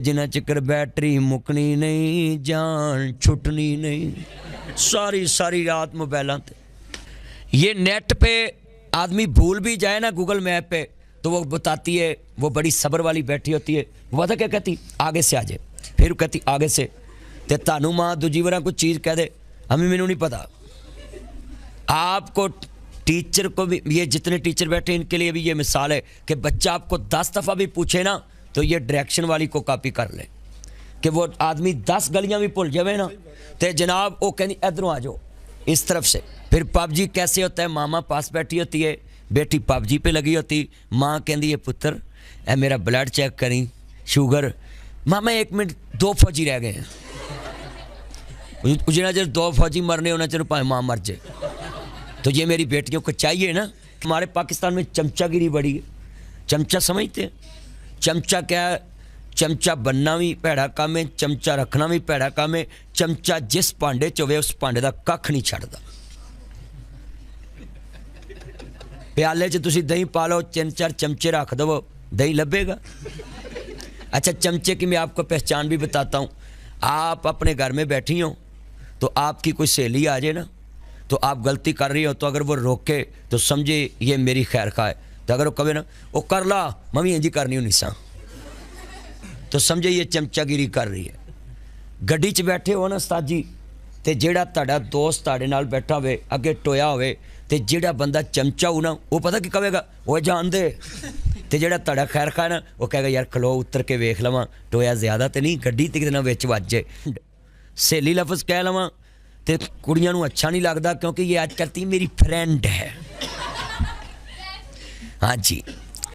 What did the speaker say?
जिन्ना चिकर battery मुकनी नहीं जान छुटनी नहीं, सारी सारी रात मोबाइलों पे। ये नेट पे आदमी भूल भी जाए ना गूगल मैप पे तो वो बताती है, वो बड़ी सब्र वाली बैठी होती है, वो पता क्या कहती, आगे से आ जाए, फिर कहती आगे से। तो तानू माँ दूजी बार कुछ चीज़ कह दे, हमें मैनू नहीं पता। आपको टीचर को भी, ये जितने टीचर बैठे इनके लिए भी ये मिसाल है कि बच्चा आपको 10 दफ़ा भी पूछे ना तो ये डायरेक्शन वाली को कॉपी कर ले, कि वो आदमी 10 गलियां भी भूल जाए ना तो जनाब वो कहनी इधरों आ जाओ इस तरफ से। फिर पबजी कैसे होता है, मामा पास बैठी होती है, बेटी पबजी पे लगी होती, माँ कहती है पुत्र ए मेरा ब्लड चेक करी, शुगर। मामा 1 मिनट 2 फौजी रह गए हैं, जिन्ना चर 2 फौजी मरने उन्ना चर भाई माँ मर जाए। तो ये मेरी बेटियों को चाहिए ना। हमारे पाकिस्तान में चमचागिरी बड़ी है। चमचा समझते हैं? चमचा क्या है? चमचा बनना भी भैड़ा काम है, चमचा रखना भी भैड़ा काम है। चमचा जिस भांडे च होवे उस भांडे का कख नहीं छड्डदा। प्याले च तुसी दही पा लो, 3-4 चमचे रख दो, दही लभेगा। अच्छा चमचे की मैं आपको पहचान भी बताता हूँ। आप अपने घर में बैठी हो तो आपकी कोई सहेली आ जाए ना तो आप गलती कर रही हो, तो अगर वो रोके तो समझे ये मेरी खैर खा है। तो अगर वो कहे ना वो कर ला मम्मी इंजी करनी होनी सा, तो समझे ये चमचागिरी कर रही है। गड्डी च बैठे हो ना उस्ताद तो जेड़ा ताड़ा दोस्त ताड़े नाल बैठा हुए अगे टोया होवे तो जेड़ा बंदा चमचा हो ना वो पता कि कहेगा वो जान दे, तो जेड़ा ताड़ा खैर खा ना वो कहेगा यार खलो उतर के वेख लवां टोया ज़्यादा तो नहीं, गड्डी तो कितना विच वजे। सहेली लफ्ज़ कह लवां तो कुड़ियां नूं अच्छा नहीं लगता, क्योंकि ये अज कहती मेरी फ्रेंड है। हाँ जी।